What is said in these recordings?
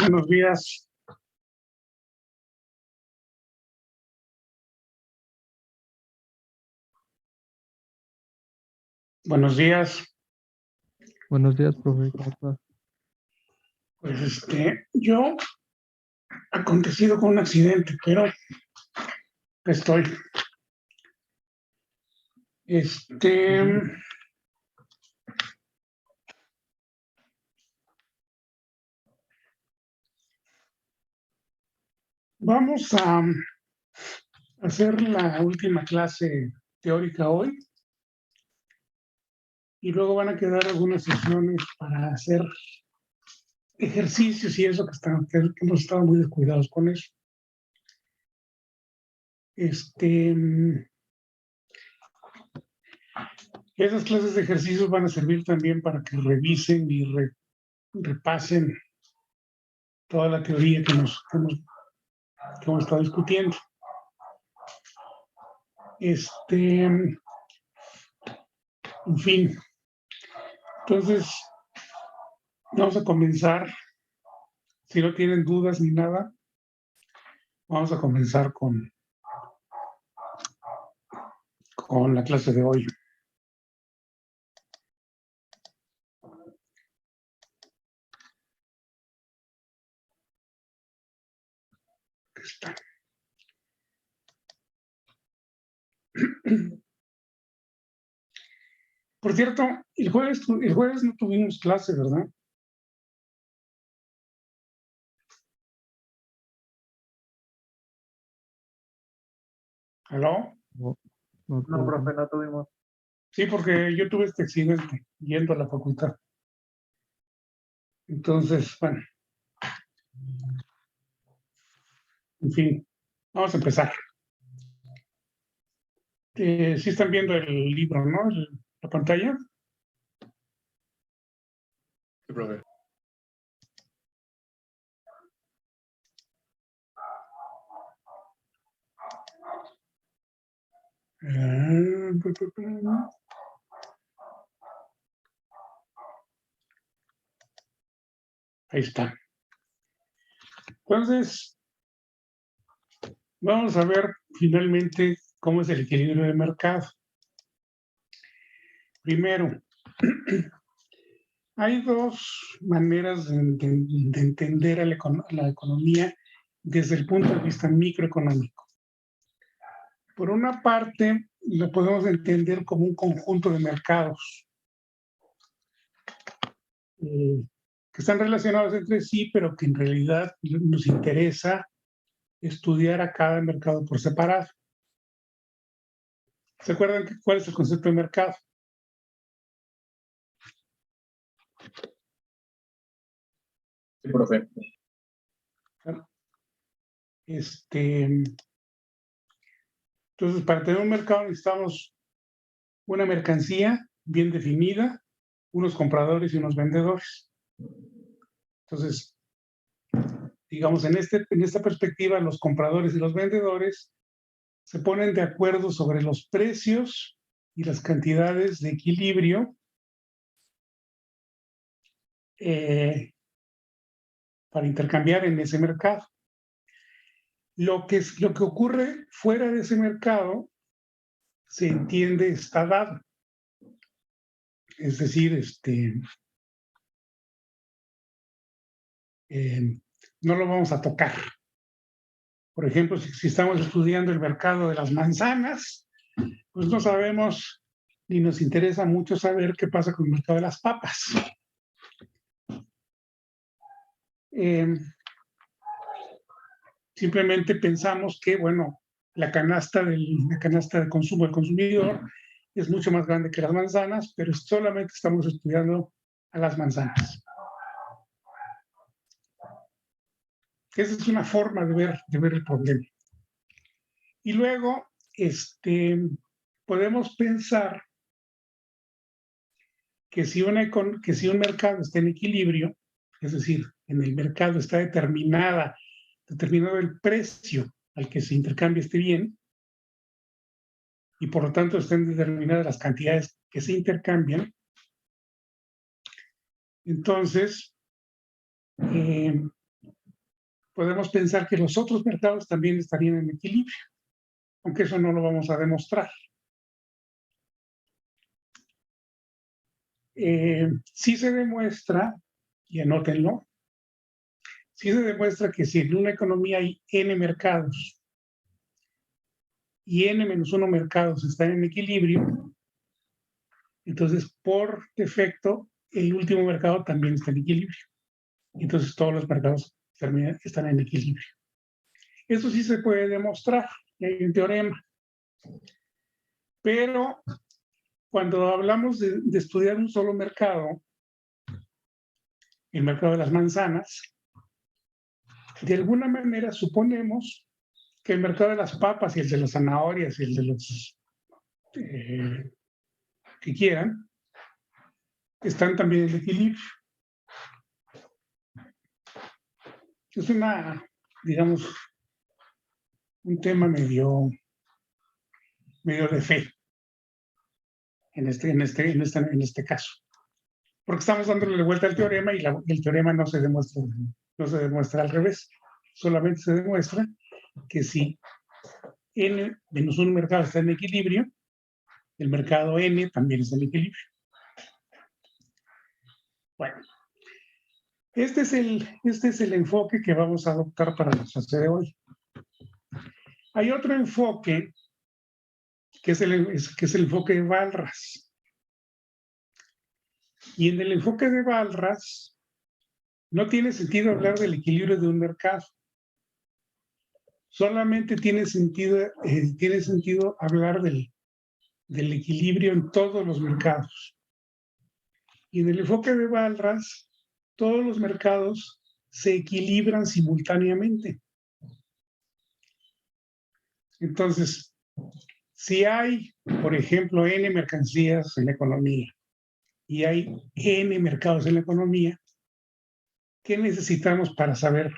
Buenos días. Buenos días. Buenos días, profe. ¿Cómo está? Pues yo acontecido con un accidente, pero estoy. Vamos a hacer la última clase teórica hoy y luego van a quedar algunas sesiones para hacer ejercicios y eso que hemos estado muy descuidados con eso. Esas clases de ejercicios van a servir también para que revisen y repasen toda la teoría que hemos estado discutiendo. En fin, entonces vamos a comenzar. Si no tienen dudas ni nada, vamos a comenzar con la clase de hoy. Aquí está. Por cierto, el jueves no tuvimos clase, ¿verdad? ¿Aló? No, No, profe, no tuvimos. Sí, porque yo tuve este accidente yendo a la facultad. Entonces, bueno. En fin, vamos a empezar. Sí están viendo el libro, ¿no? La pantalla. Sí, profe. Ahí está. Entonces, vamos a ver finalmente cómo es el equilibrio de mercado. Primero, hay dos maneras de entender a la economía desde el punto de vista microeconómico. Por una parte, lo podemos entender como un conjunto de mercados que están relacionados entre sí, pero que en realidad nos interesa estudiar a cada mercado por separado. ¿Se acuerdan cuál es el concepto de mercado? Sí, profe. Entonces, para tener un mercado necesitamos una mercancía bien definida, unos compradores y unos vendedores. Entonces, digamos, en esta perspectiva, los compradores y los vendedores se ponen de acuerdo sobre los precios y las cantidades de equilibrio para intercambiar en ese mercado. Lo que ocurre fuera de ese mercado se entiende está dado. Es decir, no lo vamos a tocar. Por ejemplo, si estamos estudiando el mercado de las manzanas, pues no sabemos ni nos interesa mucho saber qué pasa con el mercado de las papas. Simplemente pensamos que, bueno, la canasta de consumo del consumidor es mucho más grande que las manzanas, pero solamente estamos estudiando a las manzanas. Esa es una forma de ver el problema. Y luego, podemos pensar que si un mercado está en equilibrio, es decir, en el mercado está determinado el precio al que se intercambia este bien, y por lo tanto están determinadas las cantidades que se intercambian, entonces podemos pensar que los otros mercados también estarían en equilibrio, aunque eso no lo vamos a demostrar. Sí se demuestra, y anótenlo, sí se demuestra que si en una economía hay N mercados y N-1 mercados están en equilibrio, entonces por defecto el último mercado también está en equilibrio. Entonces todos los mercados están en equilibrio. Eso sí se puede demostrar, hay un teorema. Pero cuando hablamos de estudiar un solo mercado, el mercado de las manzanas, de alguna manera suponemos que el mercado de las papas y el de las zanahorias y el de los que quieran, están también en equilibrio. Es digamos, un tema medio de fe en este caso. Porque estamos dándole vuelta al teorema y el teorema no se demuestra al revés. Solamente se demuestra que si N-1 mercado está en equilibrio, el mercado N también está en equilibrio. Bueno, este es el enfoque que vamos a adoptar para la clase de hoy. Hay otro enfoque que es el enfoque de Walras. Y en el enfoque de Walras no tiene sentido hablar del equilibrio de un mercado. Solamente tiene sentido hablar del equilibrio en todos los mercados. Y en el enfoque de Walras, todos los mercados se equilibran simultáneamente. Entonces, si hay, por ejemplo, N mercancías en la economía y hay N mercados en la economía, ¿qué necesitamos para saber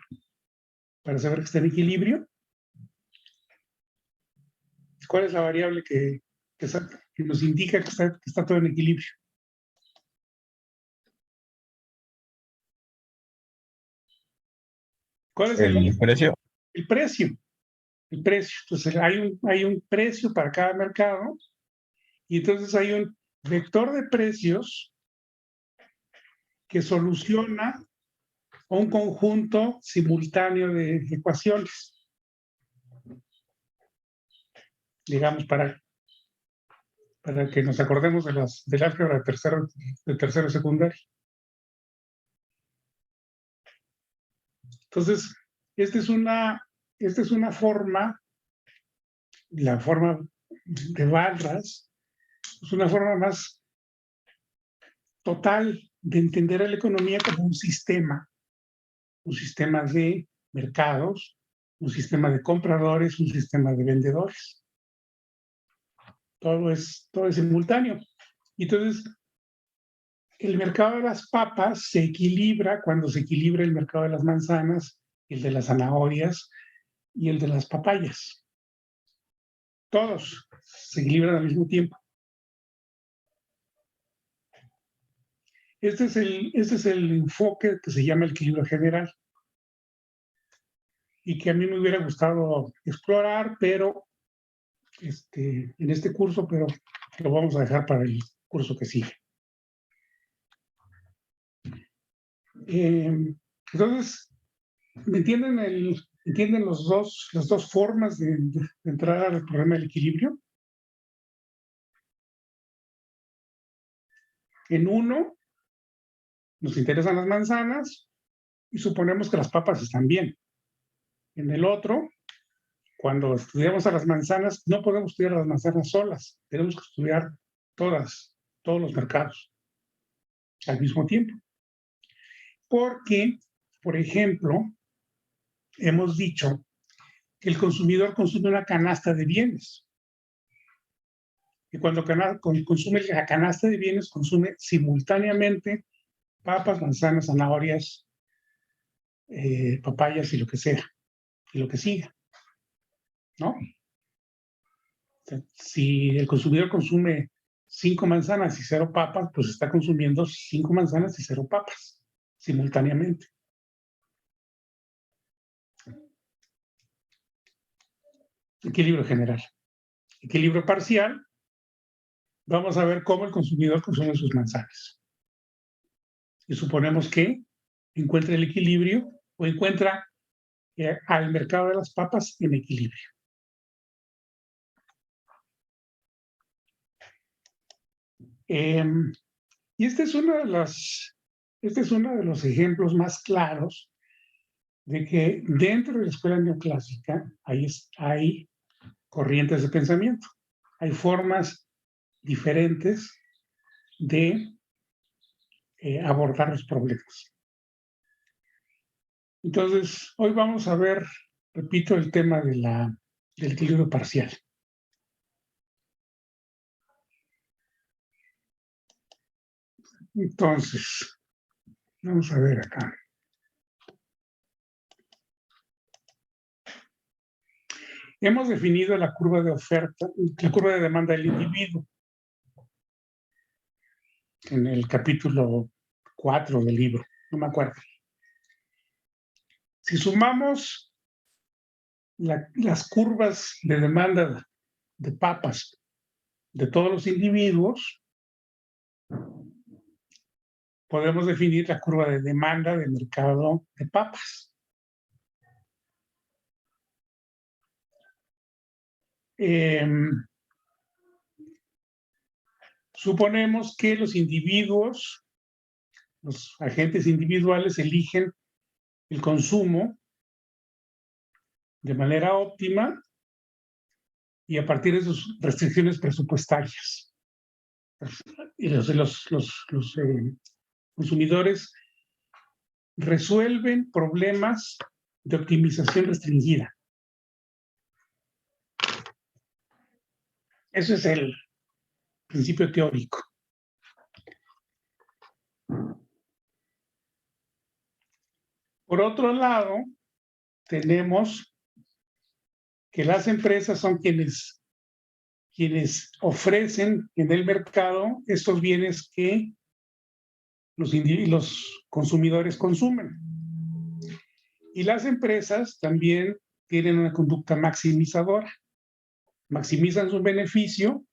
que está en equilibrio? ¿Cuál es la variable que nos indica que está todo en equilibrio? ¿Cuál es el precio? El precio. El precio. Entonces hay un precio para cada mercado y entonces hay un vector de precios que soluciona un conjunto simultáneo de ecuaciones. Digamos, para que nos acordemos del álgebra de tercero secundario. Entonces, esta es una forma, la forma de Walras, es una forma más total de entender a la economía como un sistema de mercados, un sistema de compradores, un sistema de vendedores. Todo es simultáneo. Entonces, el mercado de las papas se equilibra cuando se equilibra el mercado de las manzanas, el de las zanahorias y el de las papayas. Todos se equilibran al mismo tiempo. Este es el enfoque que se llama el equilibrio general y que a mí me hubiera gustado explorar, pero en este curso, pero lo vamos a dejar para el curso que sigue. Entonces, ¿entienden las dos formas de entrar al problema del equilibrio? En uno, nos interesan las manzanas y suponemos que las papas están bien. En el otro, cuando estudiamos a las manzanas, no podemos estudiar a las manzanas solas, tenemos que estudiar todos los mercados al mismo tiempo. Porque, por ejemplo, hemos dicho que el consumidor consume una canasta de bienes. Y cuando consume la canasta de bienes, consume simultáneamente papas, manzanas, zanahorias, papayas y lo que sea, y lo que siga, ¿no? O sea, si el consumidor consume 5 manzanas y 0 papas, pues está consumiendo 5 manzanas y 0 papas simultáneamente. equilibrio general. Equilibrio parcial, vamos a ver cómo el consumidor consume sus manzanas. Y suponemos que encuentra el equilibrio o encuentra al mercado de las papas en equilibrio. Y este es uno de los ejemplos más claros de que dentro de la escuela neoclásica hay corrientes de pensamiento, hay formas diferentes de abordar los problemas. Entonces, hoy vamos a ver, repito, el tema del equilibrio parcial. Entonces, vamos a ver acá. Hemos definido la curva de oferta, la curva de demanda del individuo en el capítulo 4 del libro, no me acuerdo. Si sumamos las curvas de demanda de papas de todos los individuos, podemos definir la curva de demanda del mercado de papas. Suponemos que los individuos, los agentes individuales, eligen el consumo de manera óptima y a partir de sus restricciones presupuestarias. Y los consumidores resuelven problemas de optimización restringida. Ese es el principio teórico. Por otro lado, tenemos que las empresas son quienes ofrecen en el mercado estos bienes que los consumidores consumen. Y las empresas también tienen una conducta maximizadora. Maximizan su beneficio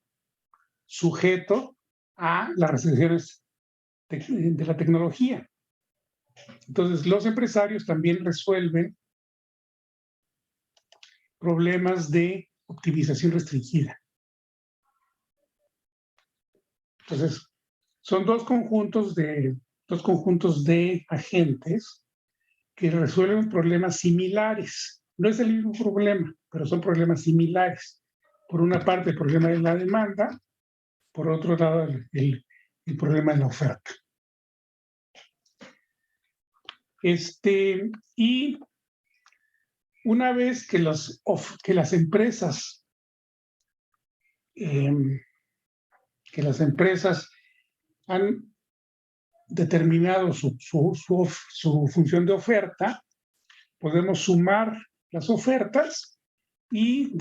sujeto a las restricciones de la tecnología. Entonces, los empresarios también resuelven problemas de optimización restringida. Entonces, son dos conjuntos de agentes que resuelven problemas similares. No es el mismo problema, pero son problemas similares. Por una parte, el problema de la demanda, por otro lado, el problema de la oferta. Y una vez que las empresas han determinado su función de oferta, podemos sumar las ofertas y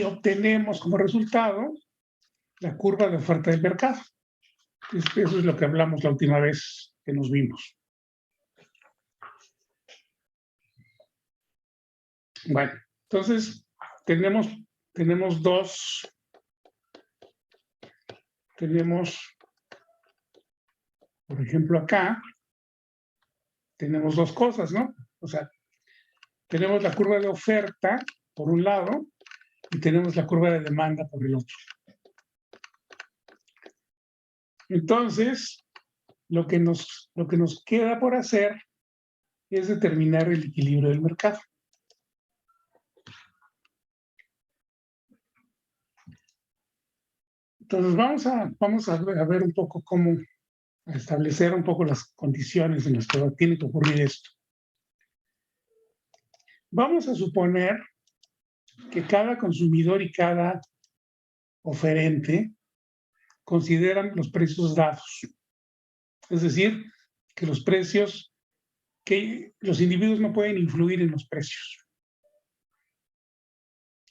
obtenemos como resultado la curva de oferta del mercado. Eso es lo que hablamos la última vez que nos vimos. Bueno, entonces tenemos por ejemplo, acá tenemos dos cosas, ¿no? O sea, tenemos la curva de oferta por un lado y tenemos la curva de demanda por el otro. Entonces, lo que nos queda por hacer es determinar el equilibrio del mercado. Entonces, vamos a ver un poco cómo establecer un poco las condiciones en las que tiene que ocurrir esto. Vamos a suponer que cada consumidor y cada oferente consideran los precios dados. Es decir, que los individuos no pueden influir en los precios.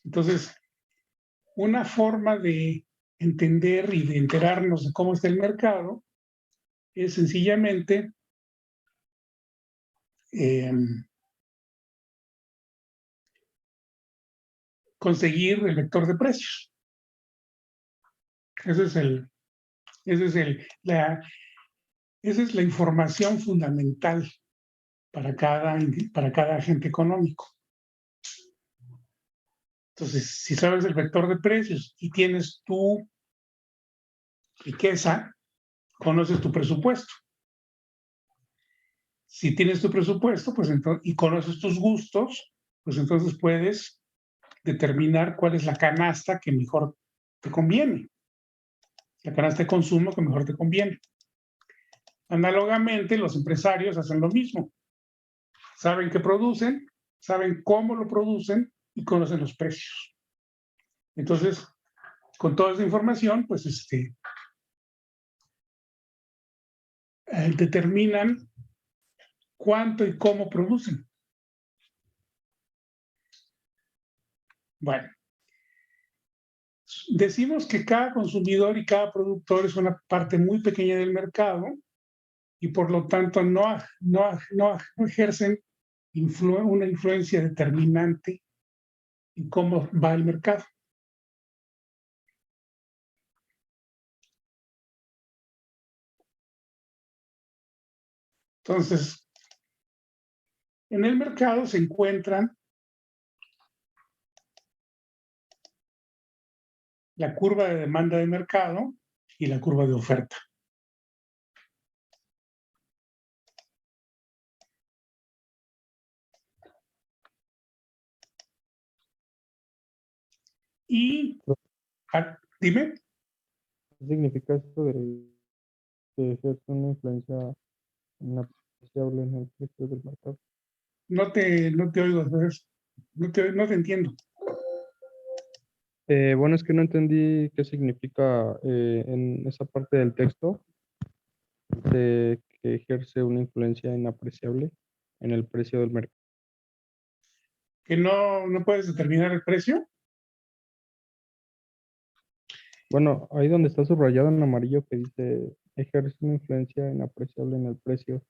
Entonces, una forma de entender y de enterarnos de cómo está el mercado es sencillamente conseguir el vector de precios. Esa es la información fundamental para cada agente económico. Entonces, si sabes el vector de precios y tienes tu riqueza, conoces tu presupuesto. Si tienes tu presupuesto, pues entonces, y conoces tus gustos, pues entonces puedes determinar cuál es la canasta que mejor te conviene, la canasta de consumo que mejor te conviene. Análogamente, los empresarios hacen lo mismo. Saben qué producen, saben cómo lo producen y conocen los precios. Entonces, con toda esa información, pues determinan cuánto y cómo producen. Bueno, decimos que cada consumidor y cada productor es una parte muy pequeña del mercado y por lo tanto no ejercen una influencia determinante en cómo va el mercado. Entonces, en el mercado se encuentran la curva de demanda de mercado y la curva de oferta. Y, dime. ¿Qué significa esto de que ejerce una influencia inapreciable en el precio del mercado? No te oigo, no te entiendo. Bueno, es que no entendí qué significa en esa parte del texto de que ejerce una influencia inapreciable en el precio del mercado. ¿Que no puedes determinar el precio? Bueno, ahí donde está subrayado en amarillo que dice ejerce una influencia inapreciable en el precio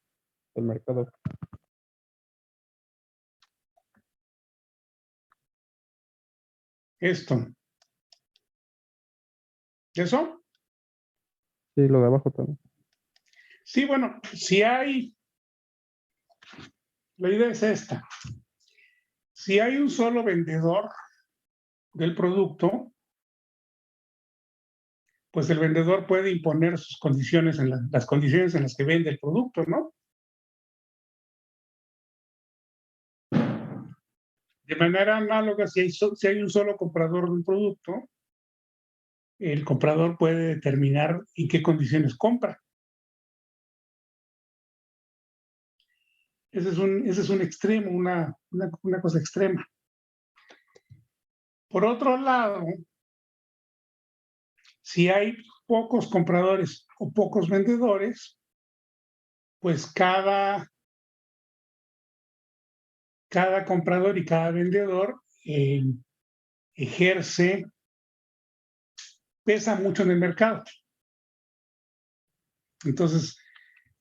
del mercado. Esto. ¿Eso? Sí, lo de abajo también. Sí, bueno, la idea es esta. Si hay un solo vendedor del producto, pues el vendedor puede imponer sus condiciones las condiciones en las que vende el producto, ¿no? De manera análoga, si hay un solo comprador de un producto, el comprador puede determinar en qué condiciones compra. Ese es un extremo, una cosa extrema. Por otro lado, si hay pocos compradores o pocos vendedores, pues cada comprador y cada vendedor pesa mucho en el mercado. Entonces,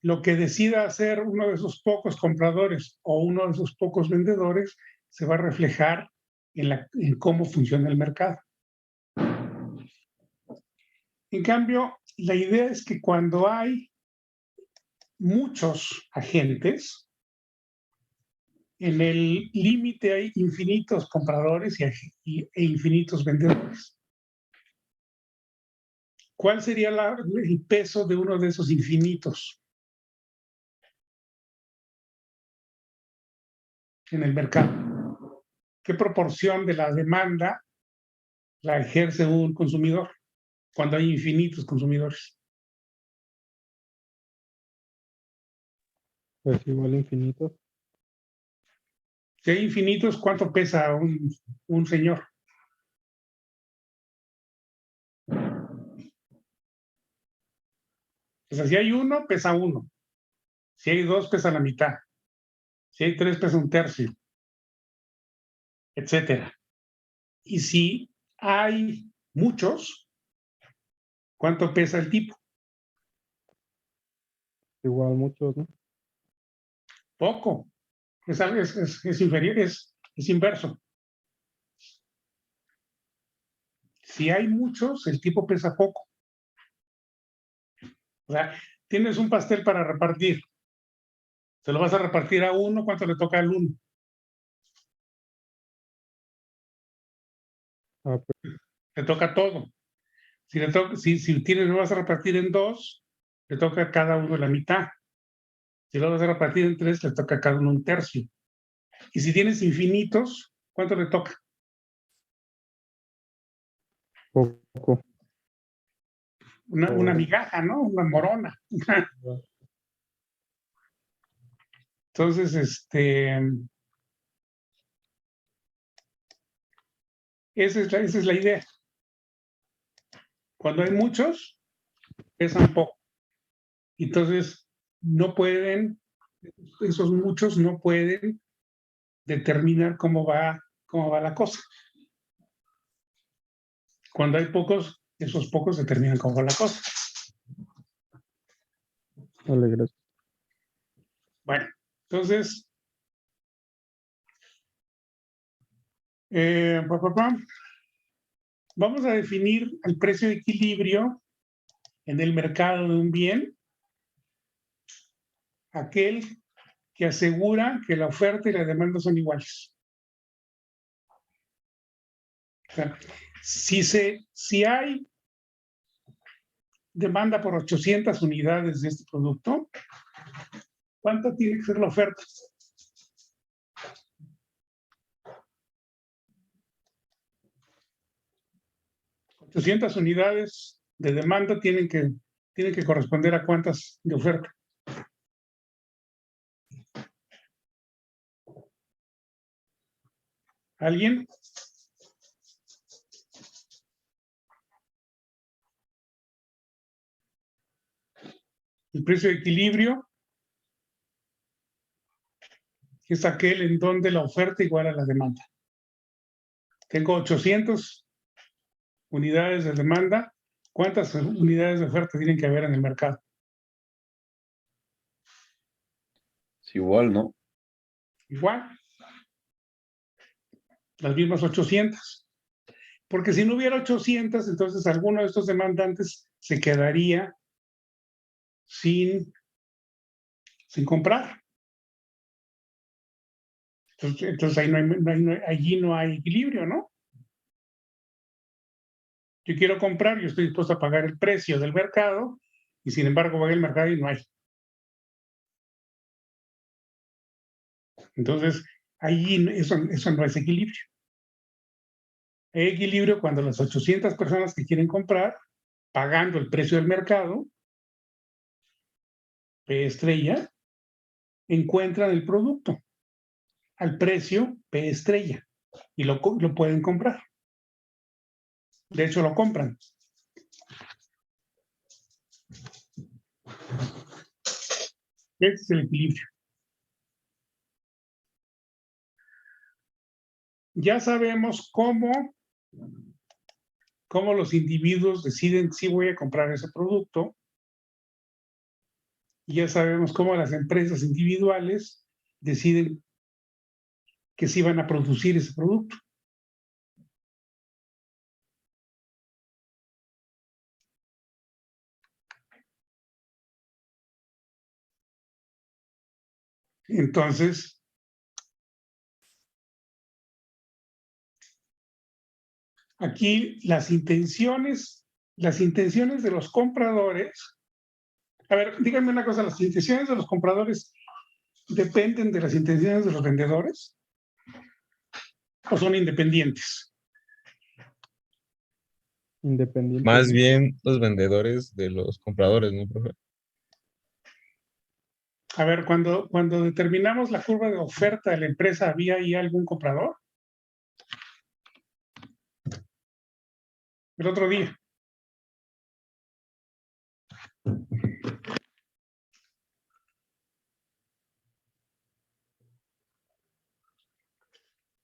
lo que decida hacer uno de esos pocos compradores o uno de esos pocos vendedores se va a reflejar en cómo funciona el mercado. En cambio, la idea es que cuando hay muchos agentes, en el límite hay infinitos compradores e infinitos vendedores. ¿Cuál sería el peso de uno de esos infinitos en el mercado? ¿Qué proporción de la demanda la ejerce un consumidor cuando hay infinitos consumidores? Pues igual infinito. Si hay infinitos, ¿cuánto pesa un señor? O sea, si hay uno, pesa uno. Si hay dos, pesa la mitad. Si hay tres, pesa un tercio, etcétera. Y si hay muchos, ¿cuánto pesa el tipo? Igual muchos, ¿no? Poco. Es inferior, es inverso. Si hay muchos, el tipo pesa poco. O sea, tienes un pastel para repartir. Se lo vas a repartir a uno, ¿cuánto le toca al uno? Ah, pues, Le toca todo. Si tienes, lo vas a repartir en dos, le toca a cada uno la mitad. Si lo vas a repartir en tres, le toca a cada uno un tercio. Y si tienes infinitos, ¿cuánto le toca? poco. Una migaja, ¿no? Una morona. Entonces, esa es la idea. Cuando hay muchos, pesan poco. Entonces, no pueden, esos muchos no pueden determinar cómo va la cosa. Cuando hay pocos, esos pocos determinan cómo va la cosa. Vale, gracias. Bueno, entonces, vamos a definir el precio de equilibrio en el mercado de un bien, aquel que asegura que la oferta y la demanda son iguales. O sea, si hay demanda por 800 unidades de este producto, ¿cuánto tiene que ser la oferta? ¿800 unidades de demanda tienen que corresponder a cuántas de oferta? ¿Alguien? El precio de equilibrio es aquel en donde la oferta iguala a la demanda. Tengo 800 unidades de demanda. ¿Cuántas unidades de oferta tienen que haber en el mercado? Es igual, ¿no? Igual. Las mismas 800. Porque si no hubiera 800, entonces alguno de estos demandantes se quedaría sin comprar. Entonces ahí allí no hay equilibrio, ¿no? Yo quiero comprar, yo estoy dispuesto a pagar el precio del mercado y sin embargo voy al mercado y no hay. Entonces, allí eso no es equilibrio. Hay equilibrio cuando las 800 personas que quieren comprar, pagando el precio del mercado, P estrella, encuentran el producto al precio P estrella y lo pueden comprar. De hecho, lo compran. Ese es el equilibrio. Ya sabemos cómo los individuos deciden si voy a comprar ese producto. Y ya sabemos cómo las empresas individuales deciden que sí van a producir ese producto. Entonces, aquí las intenciones de los compradores. A ver, díganme una cosa, ¿las intenciones de los compradores dependen de las intenciones de los vendedores? ¿O son independientes? Independiente. Más bien los vendedores de los compradores, ¿no, profe? A ver, cuando determinamos la curva de oferta de la empresa, ¿había ahí algún comprador? El otro día.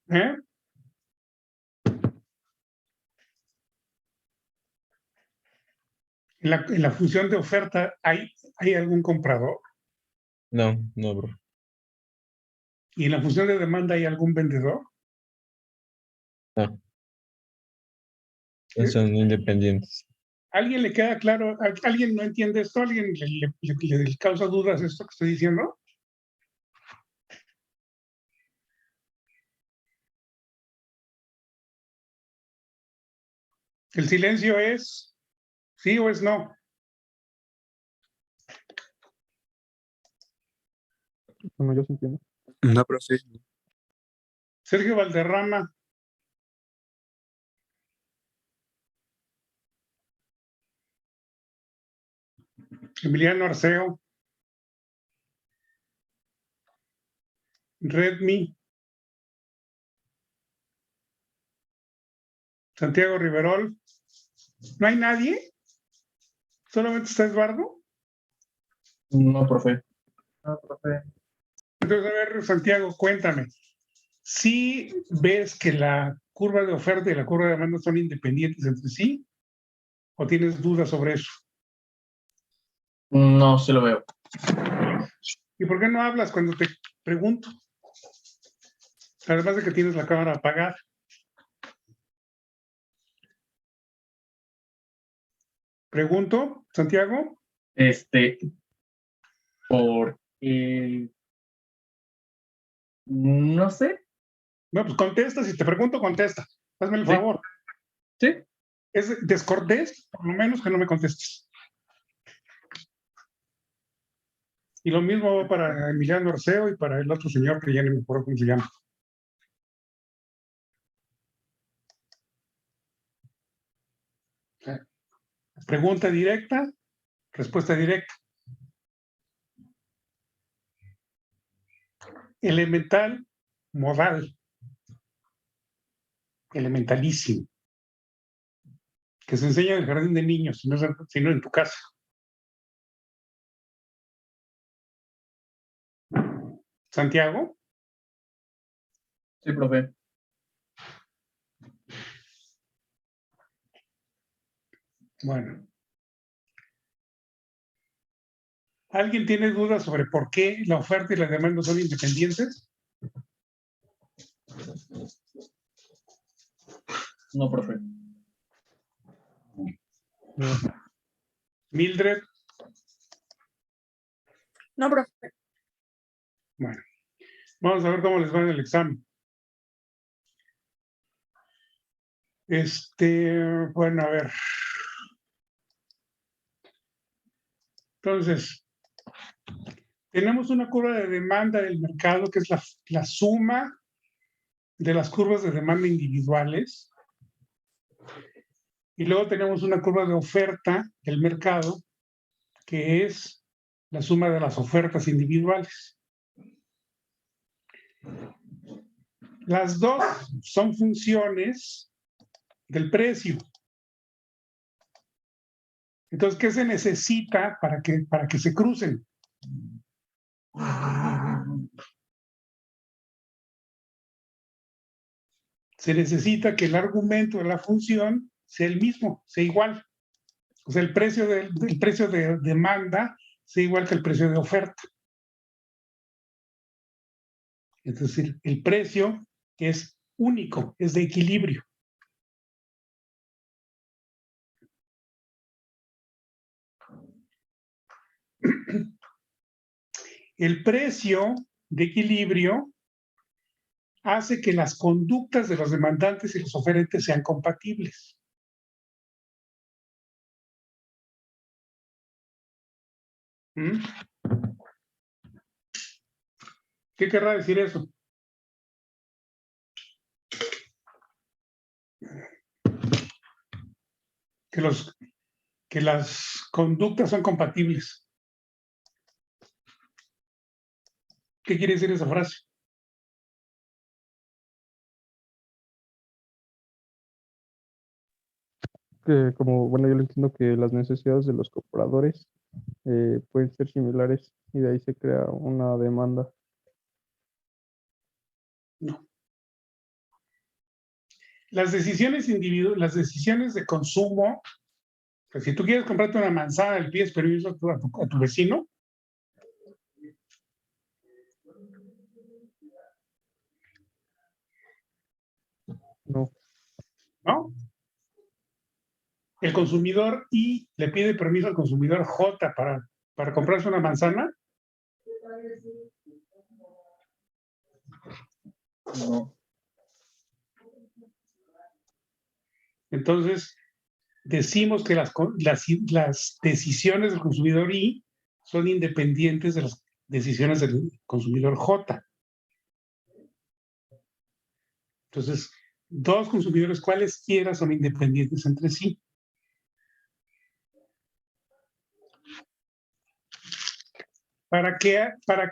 ¿Eh? En la función de oferta, ¿hay algún comprador? No, no, profe. ¿Y en la función de demanda hay algún vendedor? No. Son independientes. ¿A alguien le queda claro? ¿Alguien no entiende esto? ¿Alguien le causa dudas esto que estoy diciendo? ¿El silencio es sí o es no? Bueno, yo sí entiendo. No, profe. Sergio Valderrama. Emiliano Arceo. Redmi. Santiago Riverol. ¿No hay nadie? ¿Solamente está Eduardo? No, profe. No, profe. Entonces, a ver, Santiago, cuéntame. ¿Sí ves que la curva de oferta y la curva de demanda son independientes entre sí? ¿O tienes dudas sobre eso? No, se lo veo. ¿Y por qué no hablas cuando te pregunto? Además de que tienes la cámara apagada. Pregunto, Santiago. Porque no sé. No, pues contesta. Si te pregunto, contesta. Hazme el Sí. favor. Sí. Es descortés, por lo menos, que no me contestes. Y lo mismo va para Emiliano Arceo y para el otro señor que ya no me acuerdo cómo se llama. Pregunta directa, respuesta directa. Elemental, modal. Elementalísimo. Que se enseña en el jardín de niños, sino en tu casa. Santiago. Sí, profe. Bueno. ¿Alguien tiene dudas sobre por qué la oferta y la demanda son independientes? No, profe. No. Mildred. No, profe. Bueno, vamos a ver cómo les va en el examen. Bueno, a ver. Entonces, tenemos una curva de demanda del mercado que es la suma de las curvas de demanda individuales. Y luego tenemos una curva de oferta del mercado que es la suma de las ofertas individuales. Las dos son funciones del precio. Entonces, ¿qué se necesita para que se crucen? Se necesita que el argumento de la función sea el mismo, sea igual. O sea, el precio de demanda sea igual que el precio de oferta. Es decir, el precio es único, es de equilibrio. El precio de equilibrio hace que las conductas de los demandantes y los oferentes sean compatibles. ¿Mm? ¿Qué querrá decir eso? Que las conductas son compatibles. ¿Qué quiere decir esa frase? Que como, bueno, yo lo entiendo que las necesidades de los compradores pueden ser similares y de ahí se crea una demanda. No. Las decisiones individuales, las decisiones de consumo, pues si tú quieres comprarte una manzana, le pides permiso a tu vecino. No. ¿No? el consumidor I le pide permiso al consumidor J para comprarse una manzana. No. Entonces, decimos que las decisiones del consumidor I son independientes de las decisiones del consumidor J. Entonces, dos consumidores cualesquiera son independientes entre sí. Para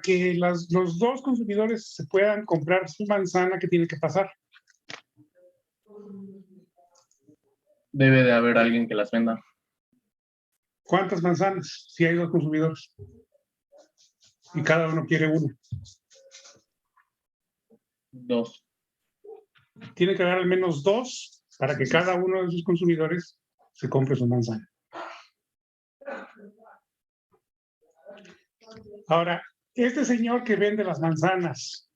que los dos consumidores se puedan comprar su manzana, ¿qué tiene que pasar? Debe de haber alguien que las venda. ¿Cuántas manzanas? Si hay dos consumidores. Y cada uno quiere una. 2. Tiene que haber al menos dos para que cada uno de sus consumidores se compre su manzana. Ahora, este señor que vende las manzanas,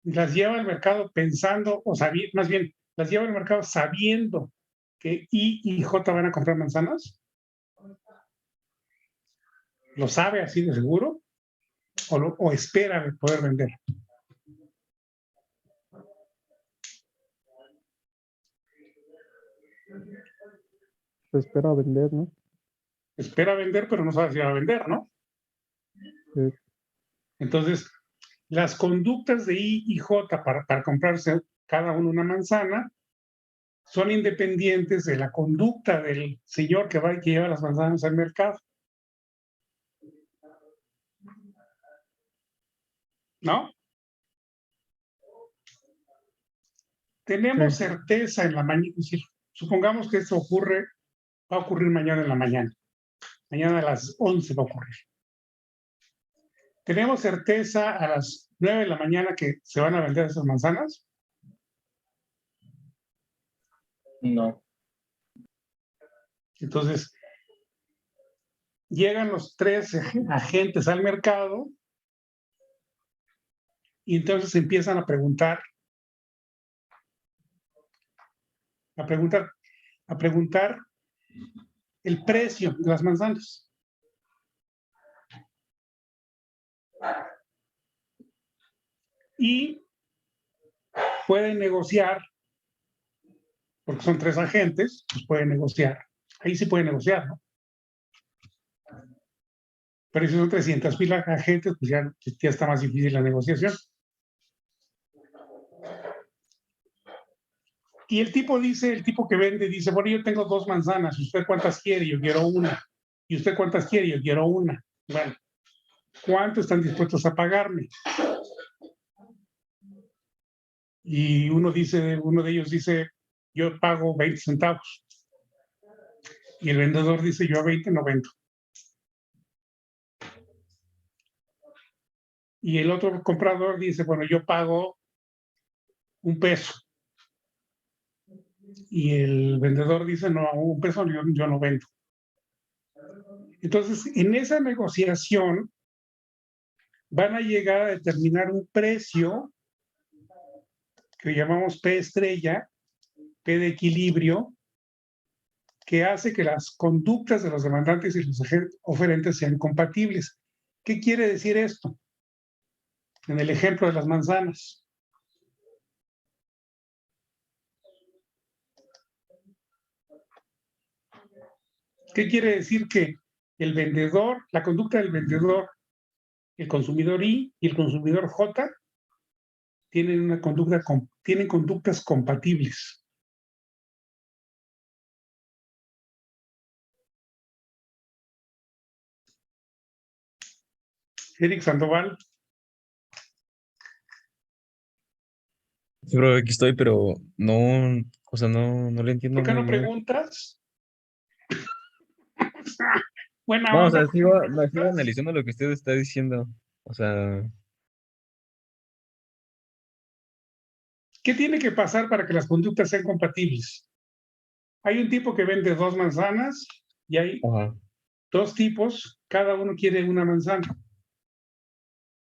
las lleva al mercado pensando, o más bien, las lleva al mercado sabiendo que I y J van a comprar manzanas. ¿Lo sabe así de seguro? ¿O espera poder vender? Se espera vender, ¿no? Espera vender, pero no sabe si va a vender, ¿no? Sí. Entonces, las conductas de I y J para comprarse cada uno una manzana son independientes de la conducta del señor que lleva las manzanas al mercado. ¿No? Tenemos certeza en la mañana, es decir, supongamos que esto va a ocurrir mañana en la mañana. Mañana a las 11 va a ocurrir. ¿Tenemos certeza a las 9 de la mañana que se van a vender esas manzanas? No. Entonces, llegan los tres agentes al mercado y entonces empiezan a preguntar el precio de las manzanas. Y pueden negociar, porque son tres agentes, pues pueden negociar. Ahí sí pueden negociar, ¿no? Pero si son 300,000 agentes, pues ya está más difícil la negociación. Y el tipo que vende dice, bueno, yo tengo 2 manzanas, ¿usted cuántas quiere? Yo quiero una. ¿Y usted cuántas quiere? Yo quiero una. Bueno, ¿cuánto están dispuestos a pagarme? Y uno de ellos dice, yo pago 20 centavos. Y el vendedor dice, yo a 20 no vendo. Y el otro comprador dice, bueno, yo pago $1. Y el vendedor dice, no, $1 yo no vendo. Entonces, en esa negociación van a llegar a determinar un precio que llamamos P estrella, P de equilibrio, que hace que las conductas de los demandantes y los oferentes sean compatibles. ¿Qué quiere decir esto? En el ejemplo de las manzanas. ¿Qué quiere decir? Que el vendedor, la conducta del vendedor, el consumidor I y el consumidor J tienen conductas compatibles. Eric Sandoval. Sí, bro, aquí estoy, pero no, o sea, no le entiendo ¿Por qué muy no bien. preguntas? Buena No, o onda. sea, sigo analizando lo que usted está diciendo. O sea, ¿Qué tiene que pasar para que las conductas sean compatibles? Hay un tipo que vende 2 manzanas y hay ajá. 2 tipos, cada uno quiere una manzana.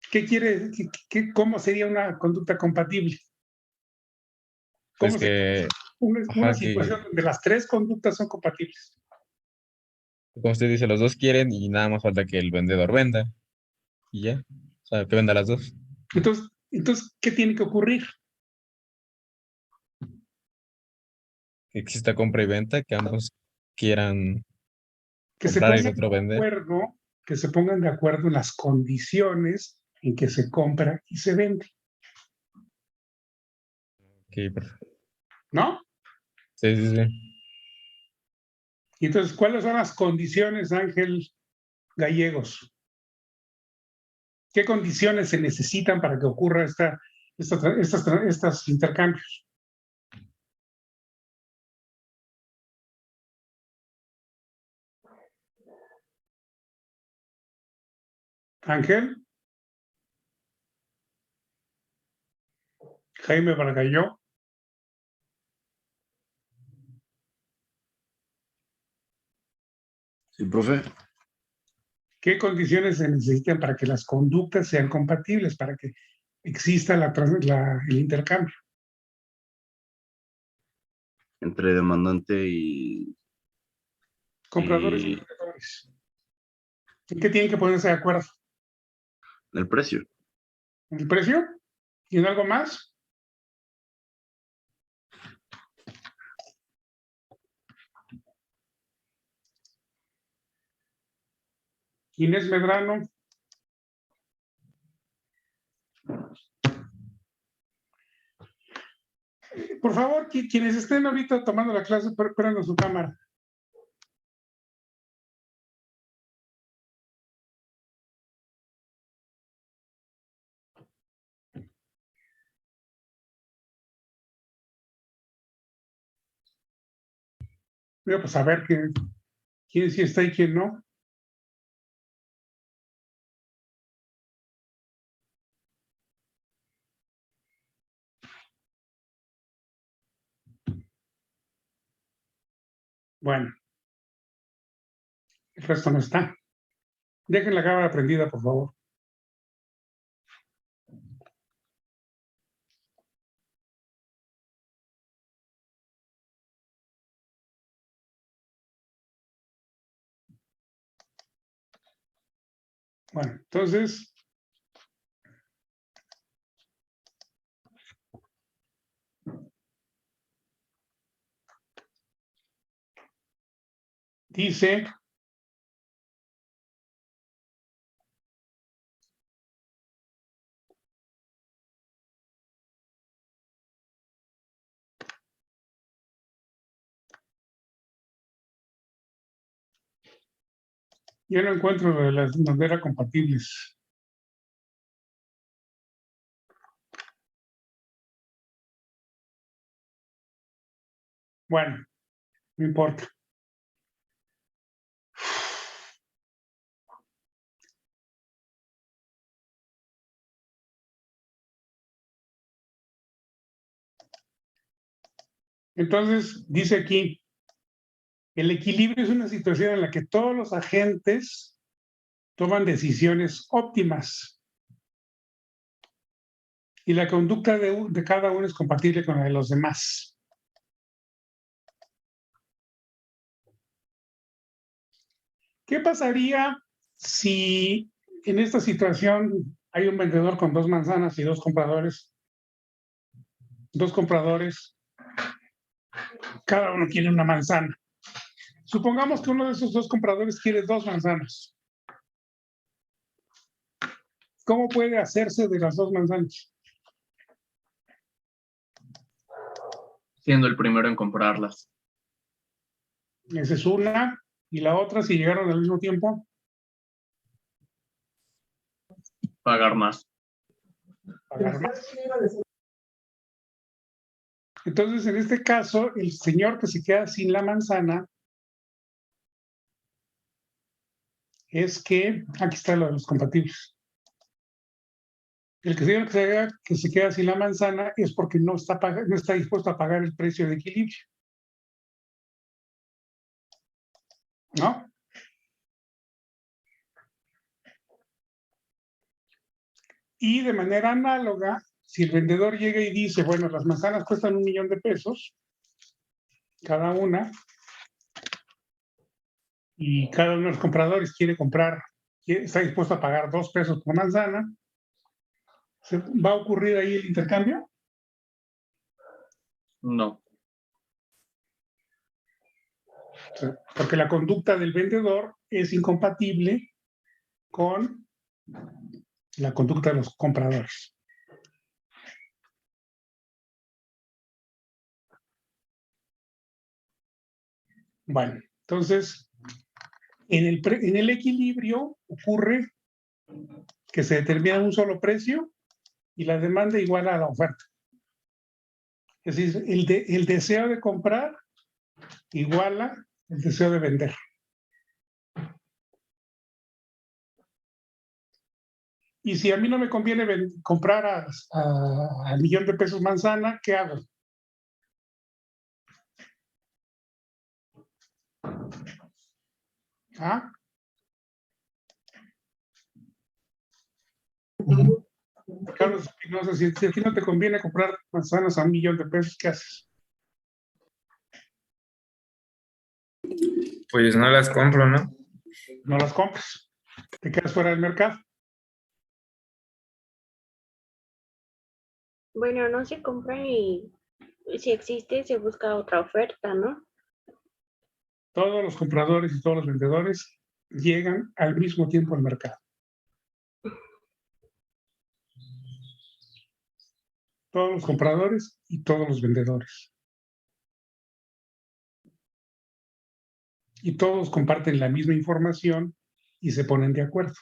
¿Qué quiere? ¿Cómo sería una conducta compatible? Pues ¿Cómo se que una Ajá, que situación donde las tres conductas son compatibles. como usted dice, los dos quieren y nada más falta que el vendedor venda y ya. O sea, que venda las dos. Entonces, ¿qué tiene que ocurrir? Que exista compra y venta, que ambos quieran Que se comprar y el pongan otro de vender. acuerdo, que se pongan de acuerdo en las condiciones en que se compra y se vende, Ok, perfecto. ¿no? Sí, sí, sí. Y entonces, ¿cuáles son las condiciones, Ángel Gallegos? ¿Qué condiciones se necesitan para que ocurra estos intercambios? Ángel, Jaime Bargalló, Sí, profe. ¿qué condiciones se necesitan para que las conductas sean compatibles, para que exista el intercambio? Entre demandante y, Compradores y y vendedores. ¿En qué tienen que ponerse de acuerdo? el precio. ¿En el precio? ¿Y en algo más? Inés Medrano. Por favor, quienes estén ahorita tomando la clase, prendan su cámara. Voy a pues a ver quién sí está y quién no. Bueno, el resto no está. Dejen la cámara prendida, por favor. Bueno, entonces, dice, yo no encuentro lo de las banderas compatibles. Bueno, no importa. Entonces, dice aquí, el equilibrio es una situación en la que todos los agentes toman decisiones óptimas y la conducta de cada uno es compatible con la de los demás. ¿Qué pasaría si en esta situación hay un vendedor con dos manzanas y dos compradores? Dos compradores, cada uno quiere una manzana. Supongamos que uno de esos dos compradores quiere dos manzanas. ¿Cómo puede hacerse de las dos manzanas? Siendo el primero en comprarlas. Esa es una. Y la otra, si llegaron al mismo tiempo, Pagar más. pagar más. Entonces, en este caso, el señor que se queda sin la manzana es que, aquí está lo de los compatibles. El señor que se queda sin la manzana es porque no está dispuesto a pagar el precio de equilibrio. ¿No? Y de manera análoga, si el vendedor llega y dice, bueno, las manzanas cuestan $1,000,000, cada una, y cada uno de los compradores quiere comprar, está dispuesto a pagar 2 pesos por manzana, ¿va a ocurrir ahí el intercambio? No. Porque la conducta del vendedor es incompatible con la conducta de los compradores. Bueno, entonces, en el equilibrio ocurre que se determina un solo precio y la demanda igual a la oferta. Es decir, el deseo de comprar iguala el deseo de vender. Y si a mí no me conviene comprar al millón de pesos manzana, ¿qué hago? ¿Ah? Carlos Espinosa, si a ti no te conviene comprar manzanas a 1 millón de pesos, ¿qué haces? Pues no las compro, ¿no? No las compras. Te quedas fuera del mercado. Bueno, no se compra y si existe se busca otra oferta, ¿no? Todos los compradores y todos los vendedores llegan al mismo tiempo al mercado. Todos los compradores y todos los vendedores. Y todos comparten la misma información y se ponen de acuerdo.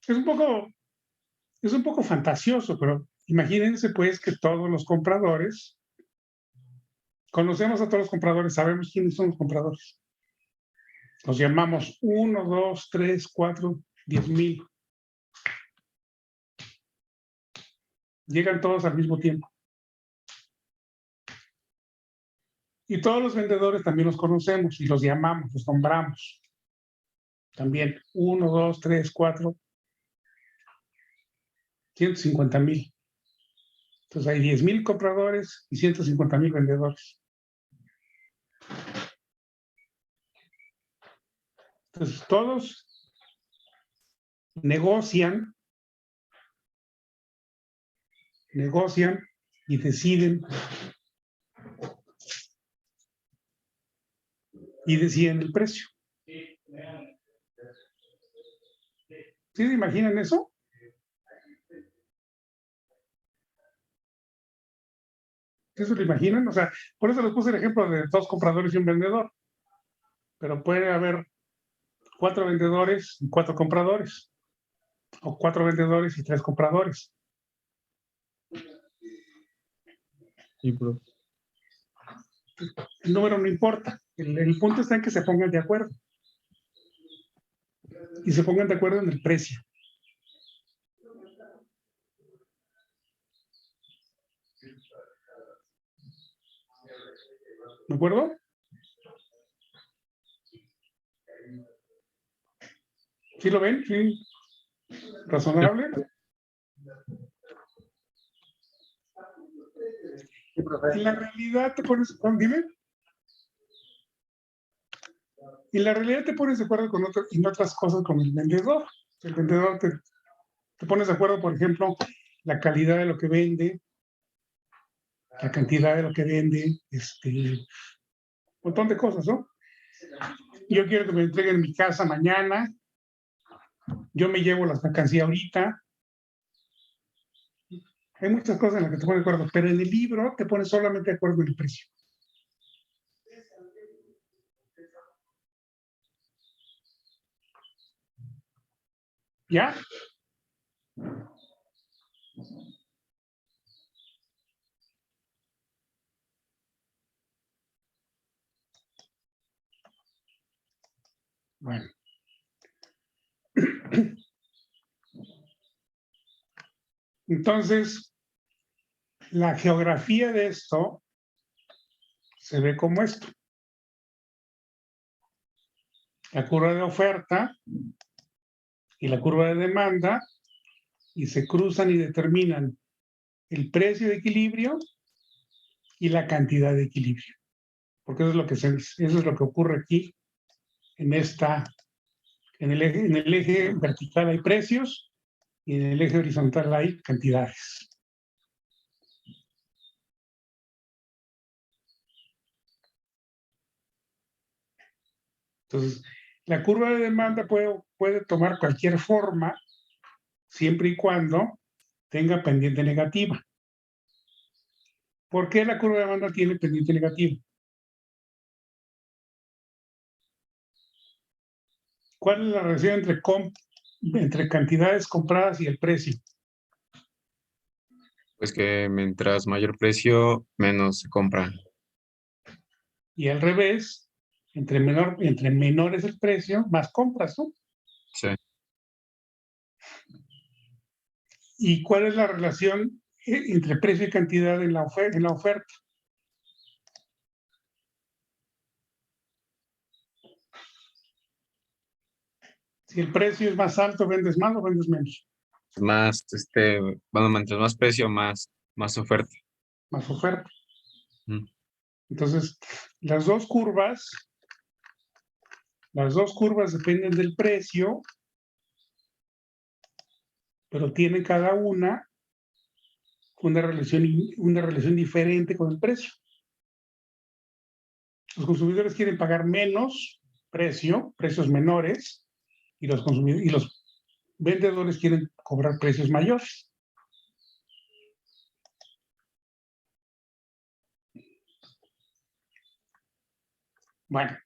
Es un poco fantasioso, pero imagínense pues que todos los compradores, conocemos a todos los compradores, sabemos quiénes son los compradores. Los llamamos 1, 2, 3, 4, 10,000. Llegan todos al mismo tiempo. Y todos los vendedores también los conocemos y los llamamos, los nombramos. También 1, 2, 3, 4, 150,000. Entonces hay 10,000 compradores y 150,000 vendedores. Entonces todos negocian y deciden el precio. ¿Sí se imaginan eso? ¿Sí se lo imaginan? O sea, por eso les puse el ejemplo de 2 compradores y un vendedor. Pero puede haber 4 vendedores y 4 compradores. O 4 vendedores y 3 compradores. Sí, bro. El número no importa. El punto está en que se pongan de acuerdo. Y se pongan de acuerdo en el precio. ¿De acuerdo? ¿Sí lo ven? ¿Sí? ¿Razonable? En la realidad te pones, dime. En la realidad te pones de acuerdo en otras cosas con el vendedor. El vendedor te pones de acuerdo, por ejemplo, la calidad de lo que vende, la cantidad de lo que vende, un montón de cosas, ¿no? Yo quiero que me entreguen mi casa mañana, yo me llevo la mercancía ahorita. Hay muchas cosas en las que te pones de acuerdo, pero en el libro te pones solamente de acuerdo en el precio. ¿Ya? Bueno. Entonces, la geografía de esto se ve como esto. La curva de oferta y la curva de demanda y se cruzan y determinan el precio de equilibrio y la cantidad de equilibrio. Porque eso es lo que ocurre aquí en el eje vertical hay precios y en el eje horizontal hay cantidades. Entonces, la curva de demanda puede tomar cualquier forma siempre y cuando tenga pendiente negativa. ¿Por qué la curva de demanda tiene pendiente negativa? ¿Cuál es la relación entre cantidades compradas y el precio? Pues que mientras mayor precio, menos se compra. Y al revés, entre menor es el precio, más compras, ¿no? Sí. ¿Y cuál es la relación entre precio y cantidad en la oferta? Si el precio es más alto, ¿vendes más o vendes menos? Más, bueno, mientras más precio, más oferta. Más oferta. Mm. Entonces, las dos curvas dependen del precio, pero tienen cada una una relación diferente con el precio. Los consumidores quieren pagar menos precios menores, y los vendedores quieren cobrar precios mayores. Bueno,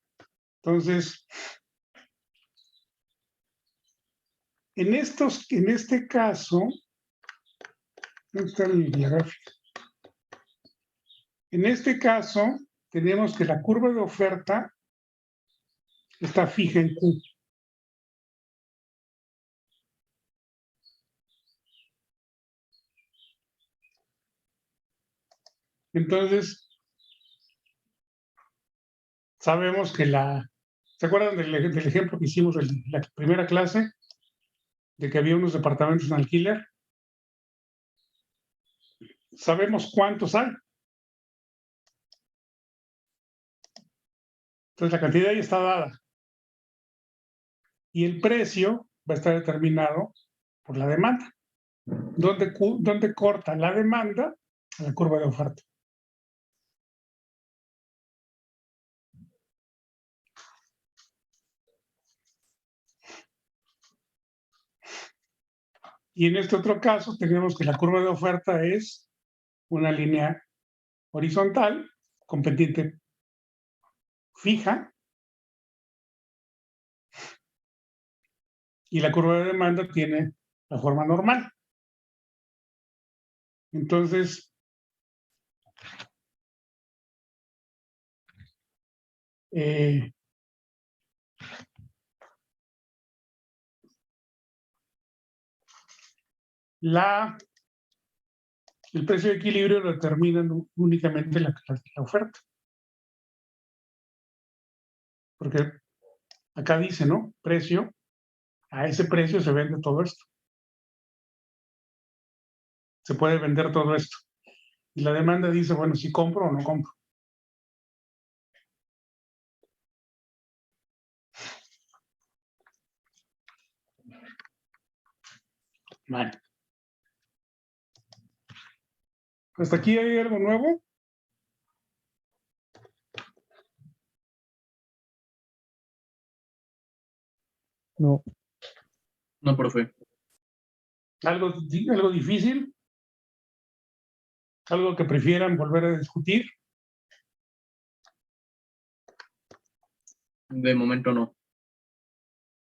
entonces, en este caso, ¿dónde está la gráfica? En este caso, tenemos que la curva de oferta está fija en Q. Entonces, sabemos que ¿se acuerdan del ejemplo que hicimos en la primera clase? De que había unos departamentos en alquiler. Sabemos cuántos hay. Entonces, la cantidad ya está dada. Y el precio va a estar determinado por la demanda. ¿Dónde corta la demanda? A la curva de oferta. Y en este otro caso tenemos que la curva de oferta es una línea horizontal con pendiente fija, y la curva de demanda tiene la forma normal. Entonces, el precio de equilibrio lo determina únicamente la oferta. Porque acá dice, ¿no? Precio, a ese precio se vende todo esto. Se puede vender todo esto. Y la demanda dice, bueno, si compro o no compro. Vale. ¿Hasta aquí hay algo nuevo? No, No, profe. ¿Algo difícil? ¿Algo que prefieran volver a discutir? De momento no.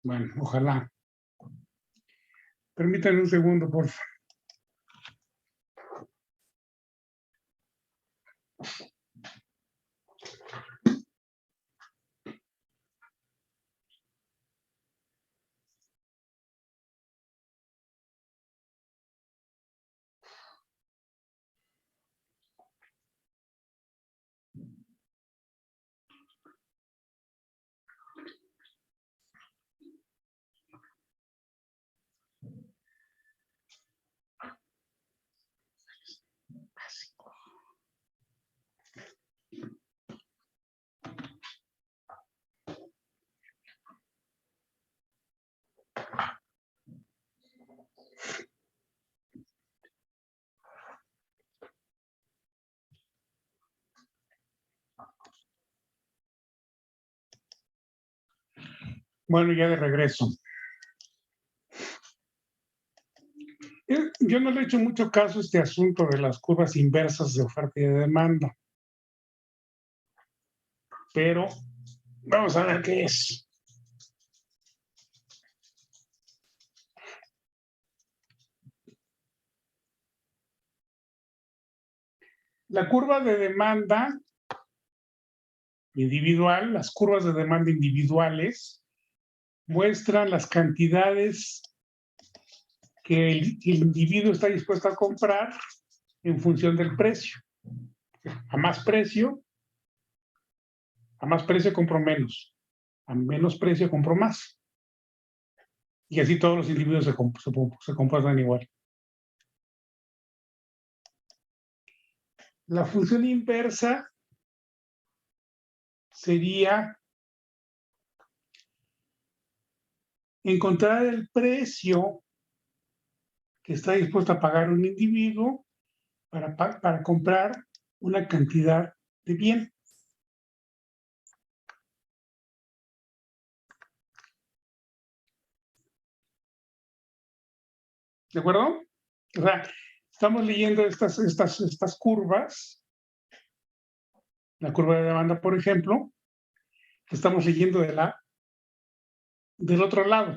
Bueno, ojalá. Permítanme un segundo, por favor. Bueno, ya de regreso. Yo no le he hecho mucho caso a este asunto de las curvas inversas de oferta y de demanda. Pero vamos a ver qué es. La curva de demanda individual, las curvas de demanda individuales, muestran las cantidades que el individuo está dispuesto a comprar en función del precio. A más precio compro menos. A menos precio compro más. Y así todos los individuos se comportan igual. La función inversa sería encontrar el precio que está dispuesto a pagar un individuo para comprar una cantidad de bien. ¿De acuerdo? O sea, estamos leyendo estas curvas. La curva de demanda, por ejemplo, que estamos leyendo del otro lado.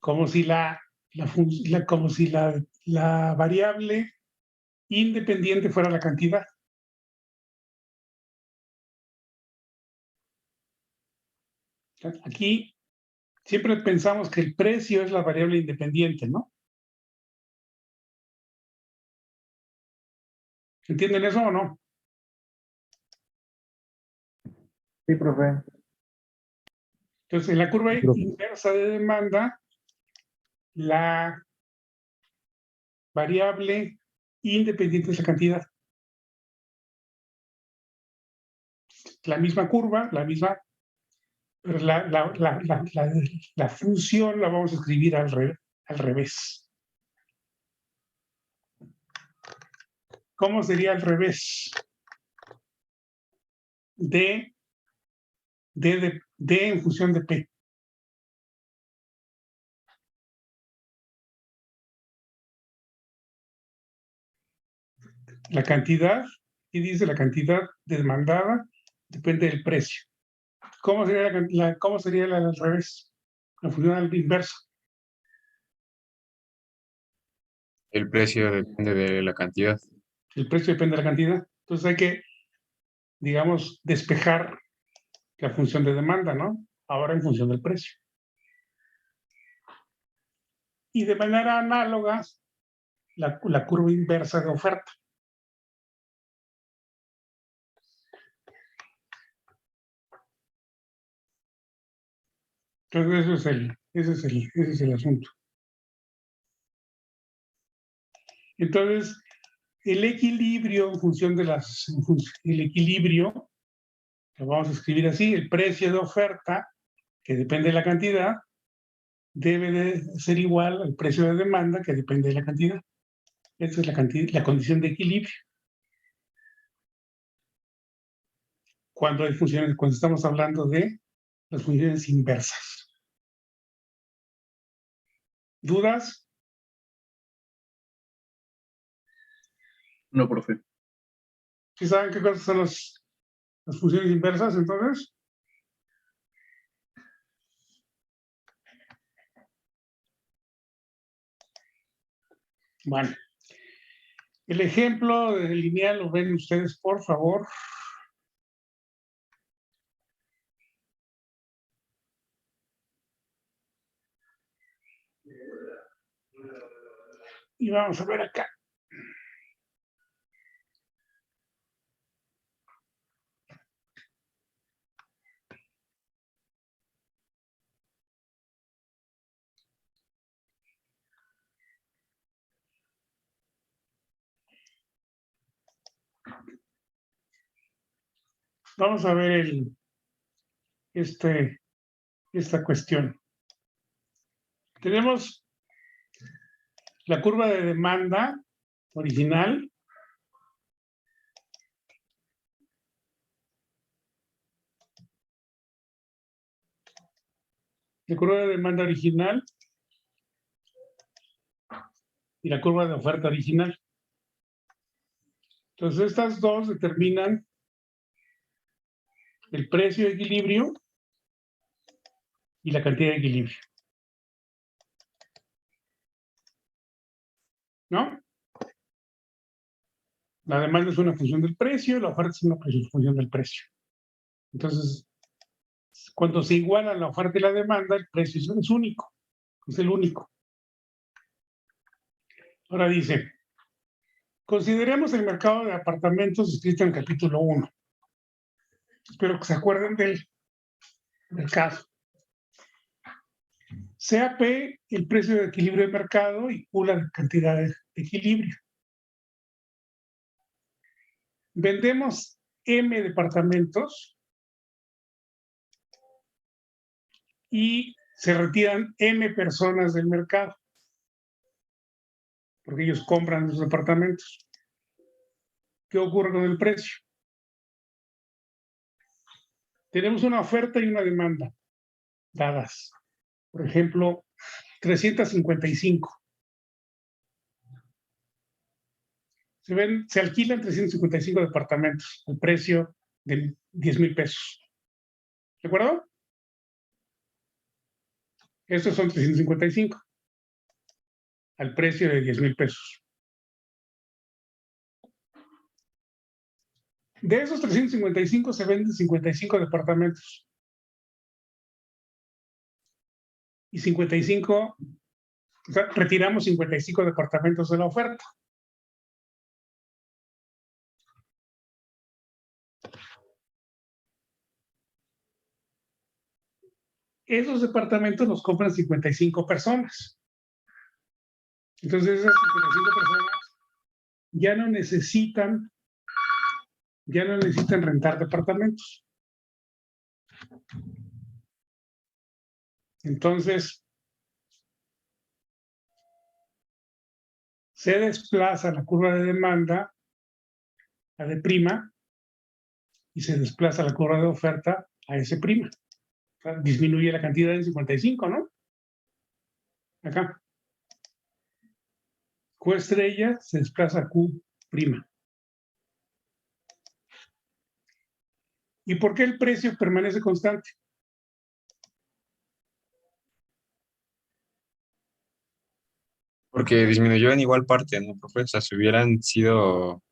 Como si la variable independiente fuera la cantidad. Aquí siempre pensamos que el precio es la variable independiente, ¿no? ¿Entienden eso o no? Sí, profe. Entonces, en la curva inversa de demanda, la variable independiente es la cantidad. La misma curva, pero la función la vamos a escribir al revés. ¿Cómo sería al revés? D en función de P. La cantidad, y dice la cantidad demandada, depende del precio. ¿Cómo sería la al revés? La función al inverso. El precio depende de la cantidad. El precio depende de la cantidad. Entonces hay que, digamos, despejar la función de demanda, ¿no? Ahora en función del precio. Y de manera análoga, la curva inversa de oferta. Entonces ese es el asunto. Entonces, el equilibrio en función de el equilibrio, lo vamos a escribir así, el precio de oferta, que depende de la cantidad, debe de ser igual al precio de demanda, que depende de la cantidad. Esa es la condición de equilibrio. Cuando estamos hablando de las funciones inversas. ¿Dudas? No, profe. ¿Sí saben qué cosas son las funciones inversas, entonces? Bueno, el ejemplo del lineal lo ven ustedes, por favor. Y vamos a ver acá. Vamos a ver esta cuestión. Tenemos la curva de demanda original. la curva de demanda original y la curva de oferta original. Entonces, estas dos determinan el precio de equilibrio y la cantidad de equilibrio. ¿No? La demanda es una función del precio, la oferta es una función del precio. Entonces, cuando se igualan la oferta y la demanda, el precio es único, es el único. Ahora dice, consideremos el mercado de apartamentos descrito en el capítulo 1. Espero que se acuerden del caso. Sea P el precio de equilibrio de mercado y Q la cantidad de equilibrio. Vendemos M departamentos y se retiran M personas del mercado, porque ellos compran los departamentos. ¿Qué ocurre con el precio? Tenemos una oferta y una demanda dadas. Por ejemplo, 355. Se alquilan 355 departamentos, el precio de 10,000 pesos. ¿De acuerdo? Estos son 355 al precio de 10,000 pesos. De esos 355 se venden 55 departamentos. Y 55, o sea, retiramos 55 departamentos de la oferta. Esos departamentos los compran 55 personas. Entonces esas 55 personas ya no necesitan rentar departamentos. Entonces se desplaza la curva de demanda, la de prima, y se desplaza la curva de oferta a S'. O sea, disminuye la cantidad de 55, ¿no? Acá. Q estrella se desplaza a Q'. ¿Y por qué el precio permanece constante? Porque disminuyó en igual parte, ¿no, profe? O sea, si hubieran sido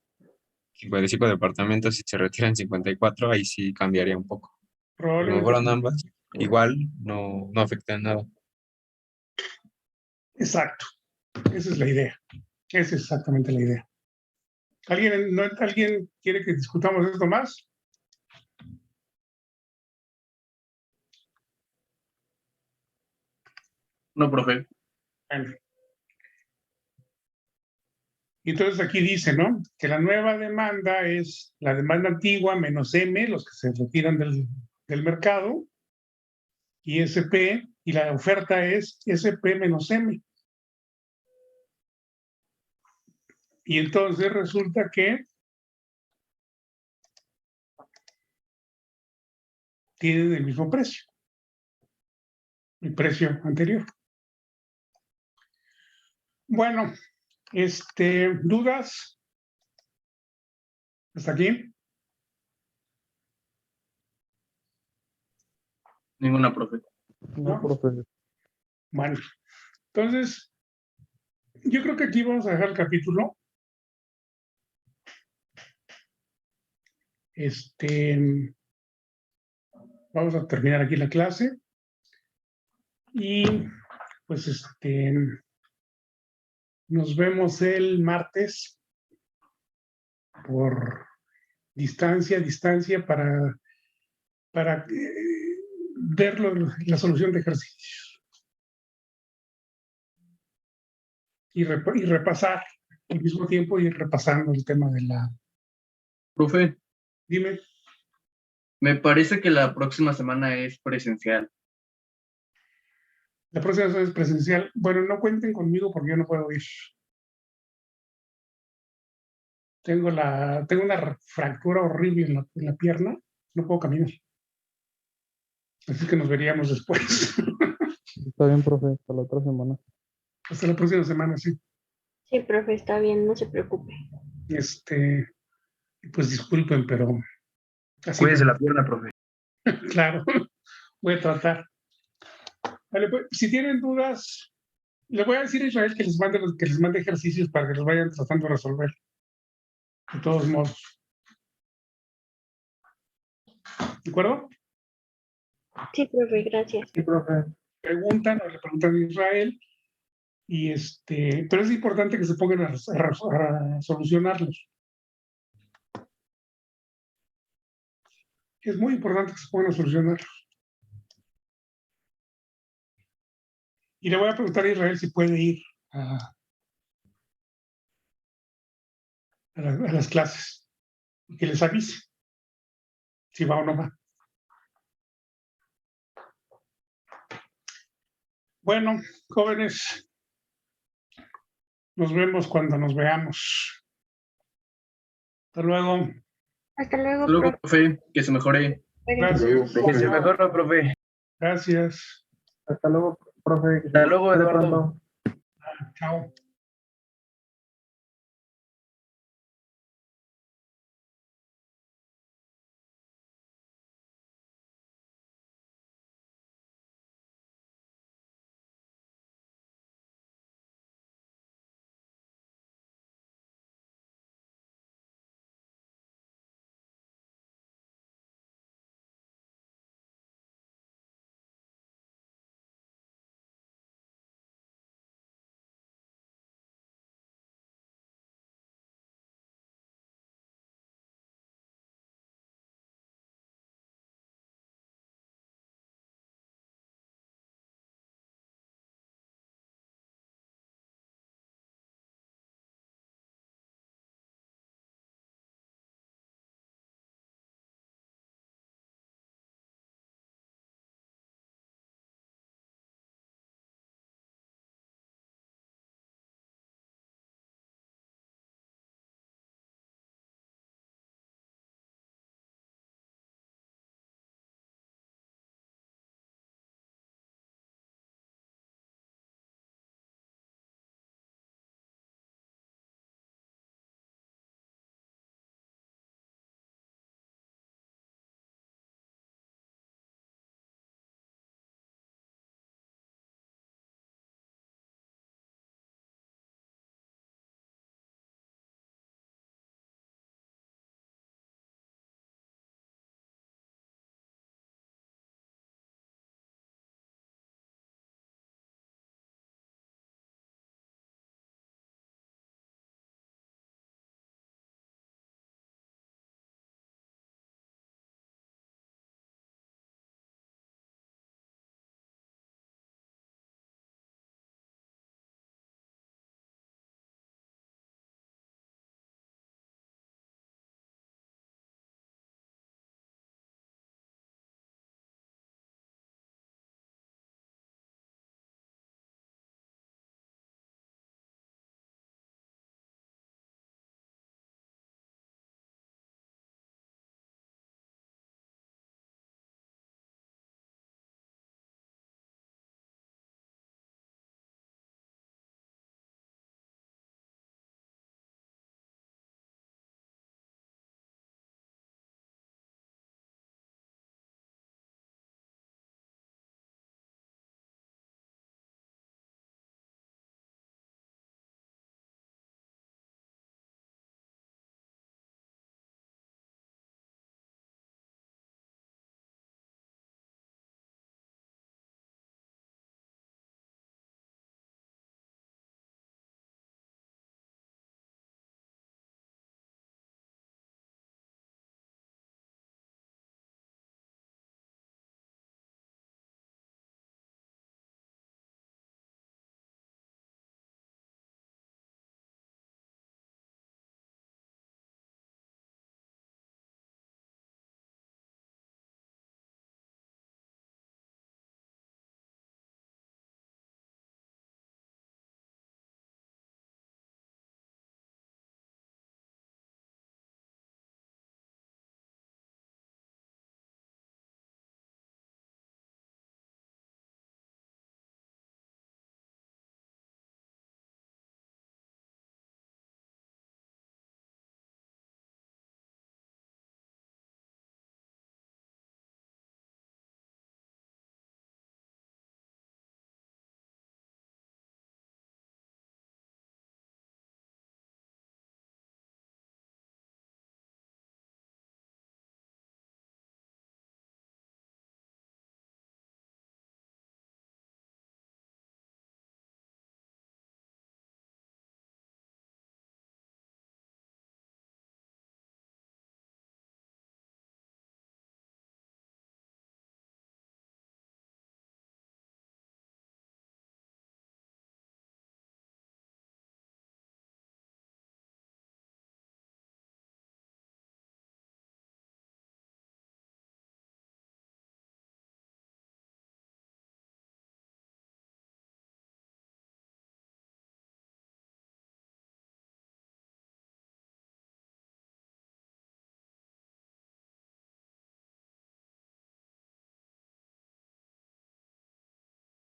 55 departamentos y se retiran 54, ahí sí cambiaría un poco. Como Probablemente. fueron ambas, igual no afecta en nada. Exacto. Esa es la idea. Esa es exactamente la idea. ¿Alguien quiere que discutamos esto más? No, profe. Bueno. Y entonces aquí dice, ¿no? Que la nueva demanda es la demanda antigua menos M, los que se retiran del mercado, y SP, y la oferta es SP menos M. Y entonces resulta que tienen el mismo precio, el precio anterior. Bueno, ¿dudas? ¿Hasta aquí? Ninguna, profe. No, profe. Bueno, entonces, yo creo que aquí vamos a dejar el capítulo. Vamos a terminar aquí la clase. Y pues nos vemos el martes por distancia para ver la solución de ejercicios y repasar al mismo tiempo, ir repasando el tema de la... Profe, Dime. me parece que la próxima semana es presencial. La próxima semana es presencial. Bueno, no cuenten conmigo porque yo no puedo ir. Tengo una fractura horrible en la pierna. No puedo caminar. Así que nos veríamos después. Está bien, profe, hasta la otra semana. Hasta la próxima semana, sí. Sí, profe, está bien, no se preocupe. Pues disculpen, pero así. Cuídese la pierna, profe. Claro, voy a tratar. Vale, pues, si tienen dudas, le voy a decir a Israel que les mande ejercicios para que los vayan tratando de resolver. De todos modos. ¿De acuerdo? Sí, profe, gracias. Sí, profe. Preguntan o le preguntan a Israel. Pero es importante que se pongan a solucionarlos. Es muy importante que se pongan a solucionarlos. Y le voy a preguntar a Israel si puede ir a las clases. Y que les avise si va o no va. Bueno, jóvenes, nos vemos cuando nos veamos. Hasta luego. Hasta luego, Luego, profe. profe, que se mejore. Gracias. Que se mejore, profe. Gracias. Hasta luego, profe. Hasta luego, Hasta Eduardo. pronto. Chao.